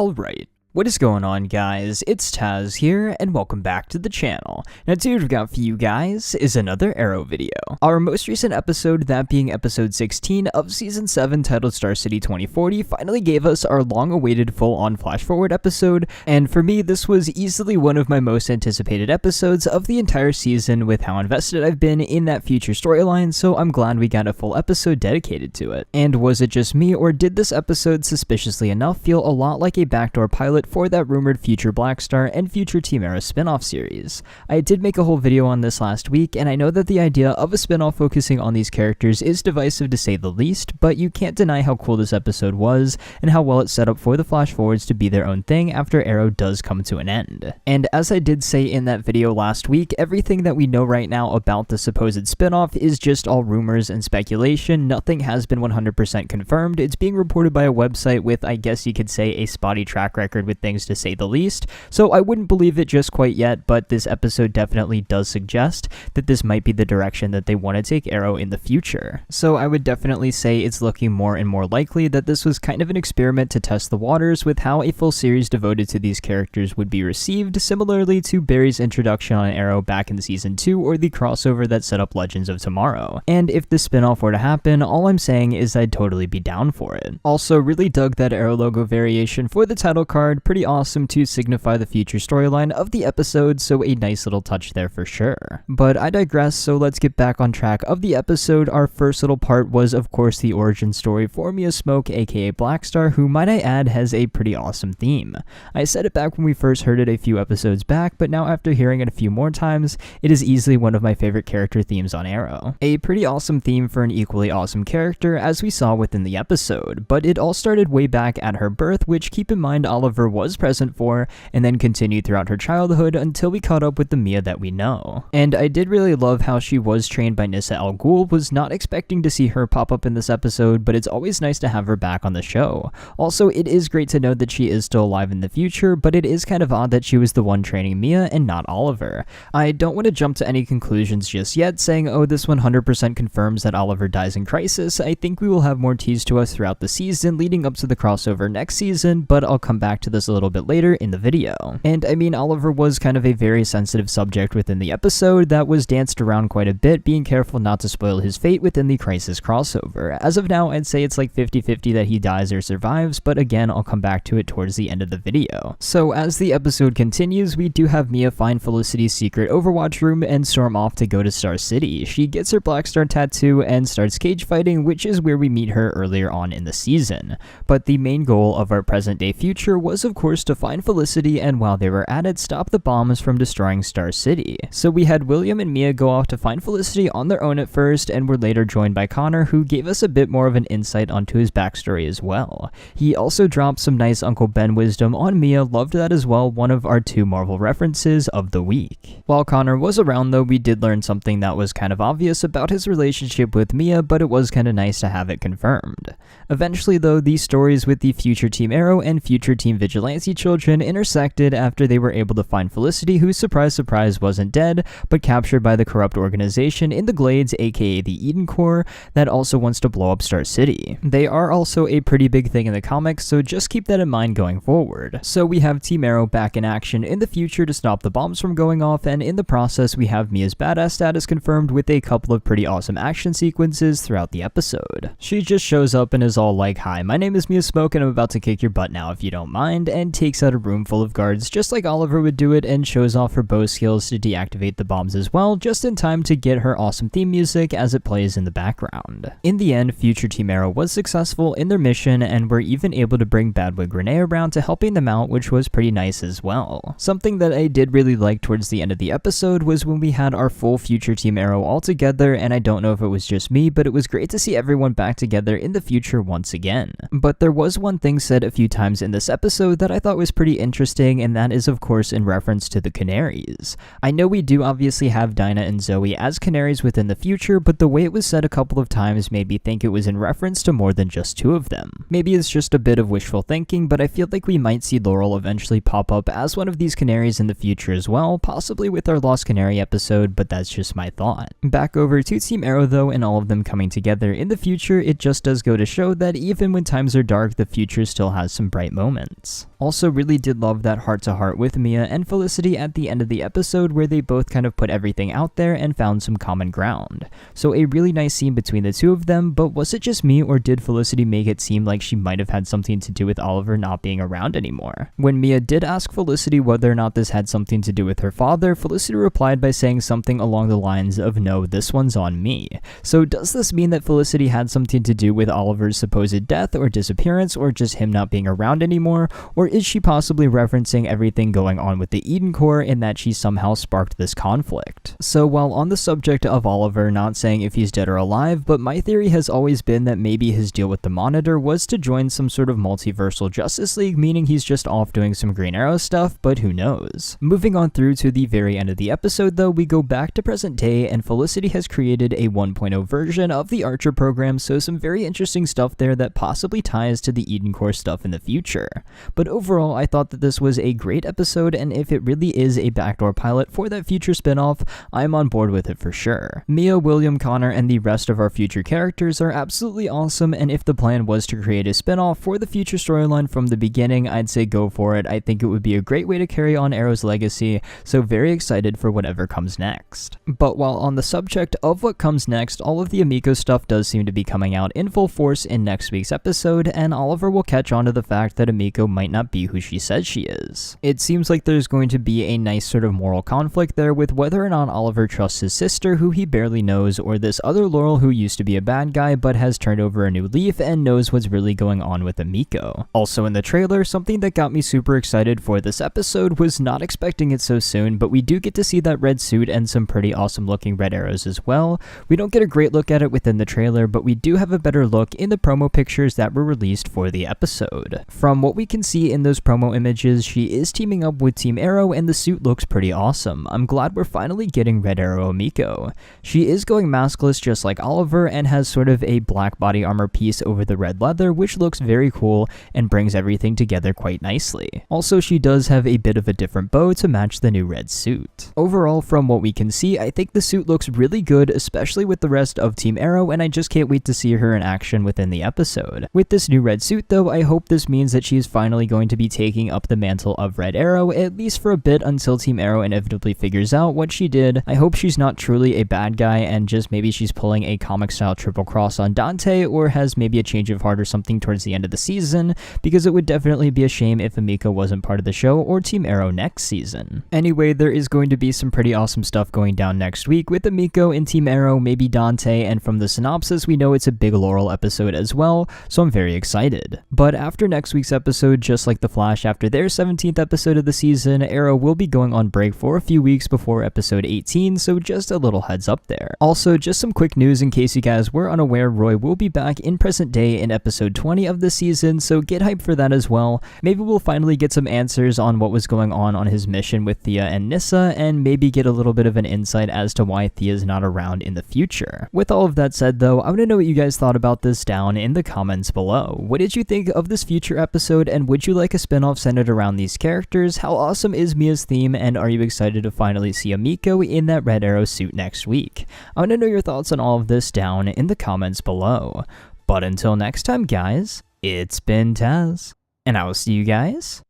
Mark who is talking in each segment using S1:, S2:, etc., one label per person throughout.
S1: Alright, what is going on guys, it's Tazz here, and welcome back to the channel. Now today what we've got for you guys is another Arrow video. Our most recent episode, that being episode 16 of season 7 titled Star City 2040, finally gave us our long-awaited full-on flash-forward episode, and for me this was easily one of my most anticipated episodes of the entire season with how invested I've been in that future storyline, so I'm glad we got a full episode dedicated to it. And was it just me, or did this episode suspiciously enough feel a lot like a Backdoor pilot for that rumored future Black Star and future Team Arrow spin-off series? I did make a whole video on this last week, and I know that the idea of a spin-off focusing on these characters is divisive to say the least, but you can't deny how cool this episode was, and how well it set up for the flash forwards to be their own thing after Arrow does come to an end. And as I did say in that video last week, everything that we know right now about the supposed spin-off is just all rumors and speculation. Nothing has been 100% confirmed. It's being reported by a website with, I guess you could say, a spotty track record with things to say the least, so I wouldn't believe it just quite yet, but this episode definitely does suggest that this might be the direction that they want to take Arrow in the future. So I would definitely say it's looking more and more likely that this was kind of an experiment to test the waters with how a full series devoted to these characters would be received, similarly to Barry's introduction on Arrow back in season 2 or the crossover that set up Legends of Tomorrow. And if this spin-off were to happen, all I'm saying is I'd totally be down for it. Also, really dug that Arrow logo variation for the title card, pretty awesome to signify the future storyline of the episode, so a nice little touch there for sure. But I digress, so let's get back on track of the episode. Our first little part was of course the origin story for Mia Smoke, aka Black Star, who might I add has a pretty awesome theme. I said it back when we first heard it a few episodes back, but now after hearing it a few more times, it is easily one of my favorite character themes on Arrow. A pretty awesome theme for an equally awesome character, as we saw within the episode, but it all started way back at her birth, which keep in mind Oliver was present for, and then continued throughout her childhood until we caught up with the Mia that we know. And I did really love how she was trained by Nyssa Al Ghul. Was not expecting to see her pop up in this episode, but it's always nice to have her back on the show. Also, it is great to know that she is still alive in the future, but it is kind of odd that she was the one training Mia and not Oliver. I don't want to jump to any conclusions just yet, saying, oh, this 100% confirms that Oliver dies in Crisis. I think we will have more teased to us throughout the season leading up to the crossover next season, but I'll come back to this a little bit later in the video. And I mean, Oliver was kind of a very sensitive subject within the episode that was danced around quite a bit, being careful not to spoil his fate within the Crisis crossover. As of now, I'd say it's like 50-50 that he dies or survives, but again, I'll come back to it towards the end of the video. So as the episode continues, we do have Mia find Felicity's secret Overwatch room and storm off to go to Star City. She gets her Black Star tattoo and starts cage fighting, which is where we meet her earlier on in the season. But the main goal of our present day future was of course to find Felicity, and while they were at it, stop the bombs from destroying Star City. So we had William and Mia go off to find Felicity on their own at first, and were later joined by Connor, who gave us a bit more of an insight onto his backstory as well. He also dropped some nice Uncle Ben wisdom on Mia, loved that as well, one of our 2 Marvel references of the week. While Connor was around though, we did learn something that was kind of obvious about his relationship with Mia, but it was kind of nice to have it confirmed. Eventually though, these stories with the future Team Arrow and future Team Vigilante children intersected after they were able to find Felicity, who surprise surprise wasn't dead, but captured by the corrupt organization in the Glades, aka the Eden Corps, that also wants to blow up Star City. They are also a pretty big thing in the comics, so just keep that in mind going forward. So we have Team Arrow back in action in the future to stop the bombs from going off, and in the process we have Mia's badass status confirmed with a couple of pretty awesome action sequences throughout the episode. She just shows up and is all like, "Hi, my name is Mia Smoke and I'm about to kick your butt now if you don't mind," and takes out a room full of guards just like Oliver would do it, and shows off her bow skills to deactivate the bombs as well, just in time to get her awesome theme music as it plays in the background. In the end, future Team Arrow was successful in their mission and were even able to bring Bad Boy Renee around to helping them out, which was pretty nice as well. Something that I did really like towards the end of the episode was when we had our full future Team Arrow all together, and I don't know if it was just me, but it was great to see everyone back together in the future once again. But there was one thing said a few times in this episode that I thought was pretty interesting, and that is of course in reference to the Canaries. I know we do obviously have Dinah and Zoe as Canaries within the future, but the way it was said a couple of times made me think it was in reference to more than just 2 of them. Maybe it's just a bit of wishful thinking, but I feel like we might see Laurel eventually pop up as one of these Canaries in the future as well, possibly with our Lost Canary episode, but that's just my thought. Back over to Team Arrow though, and all of them coming together in the future, it just does go to show that even when times are dark, the future still has some bright moments. sense. Also really did love that heart-to-heart with Mia and Felicity at the end of the episode where they both kind of put everything out there and found some common ground. So a really nice scene between the two of them, but was it just me or did Felicity make it seem like she might have had something to do with Oliver not being around anymore? When Mia did ask Felicity whether or not this had something to do with her father, Felicity replied by saying something along the lines of, "No, this one's on me." So does this mean that Felicity had something to do with Oliver's supposed death or disappearance, or just him not being around anymore? Or is she possibly referencing everything going on with the Eden Core in that she somehow sparked this conflict? So while on the subject of Oliver, not saying if he's dead or alive, but my theory has always been that maybe his deal with the Monitor was to join some sort of multiversal Justice League, meaning he's just off doing some Green Arrow stuff, but who knows. Moving on through to the very end of the episode though, we go back to present day and Felicity has created a 1.0 version of the Archer program, so some very interesting stuff there that possibly ties to the Eden Core stuff in the future. But overall, I thought that this was a great episode, and if it really is a backdoor pilot for that future spinoff, I'm on board with it for sure. Mia, William, Connor, and the rest of our future characters are absolutely awesome, and if the plan was to create a spinoff for the future storyline from the beginning, I'd say go for it. I think it would be a great way to carry on Arrow's legacy, so very excited for whatever comes next. But while on the subject of what comes next, all of the Emiko stuff does seem to be coming out in full force in next week's episode, and Oliver will catch on to the fact that Emiko might not be who she says she is. It seems like there's going to be a nice sort of moral conflict there with whether or not Oliver trusts his sister, who he barely knows, or this other Laurel who used to be a bad guy but has turned over a new leaf and knows what's really going on with Emiko. Also in the trailer, something that got me super excited for this episode, was not expecting it so soon, but we do get to see that red suit and some pretty awesome looking red arrows as well. We don't get a great look at it within the trailer, but we do have a better look in the promo pictures that were released for the episode. From what we can see in those promo images, she is teaming up with Team Arrow and the suit looks pretty awesome. I'm glad we're finally getting Red Arrow Emiko. She is going maskless just like Oliver and has sort of a black body armor piece over the red leather, which looks very cool and brings everything together quite nicely. Also, she does have a bit of a different bow to match the new red suit. Overall, from what we can see, I think the suit looks really good, especially with the rest of Team Arrow, and I just can't wait to see her in action within the episode. With this new red suit though, I hope this means that she's finally going to be taking up the mantle of Red Arrow, at least for a bit until Team Arrow inevitably figures out what she did. I hope she's not truly a bad guy and just maybe she's pulling a comic style triple cross on Dante, or has maybe a change of heart or something towards the end of the season, because it would definitely be a shame if Emiko wasn't part of the show or Team Arrow next season. Anyway, there is going to be some pretty awesome stuff going down next week with Emiko and Team Arrow, maybe Dante, and from the synopsis we know it's a big Laurel episode as well, so I'm very excited. But after next week's episode, just like The Flash after their 17th episode of the season, Arrow will be going on break for a few weeks before episode 18, so just a little heads up there. Also, just some quick news in case you guys were unaware, Roy will be back in present day in episode 20 of the season, so get hyped for that as well. Maybe we'll finally get some answers on what was going on his mission with Thea and Nyssa, and maybe get a little bit of an insight as to why Thea's not around in the future. With all of that said though, I want to know what you guys thought about this down in the comments below. What did you think of this future episode, and would you like a spinoff centered around these characters? How awesome is Mia's theme, and are you excited to finally see Emiko in that Red Arrow suit next week? I want to know your thoughts on all of this down in the comments below. But until next time guys, it's been Tazz, and I will see you guys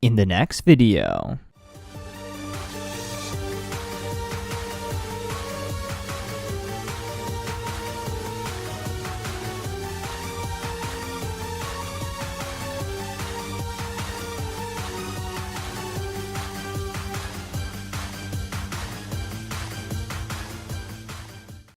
S1: in the next video.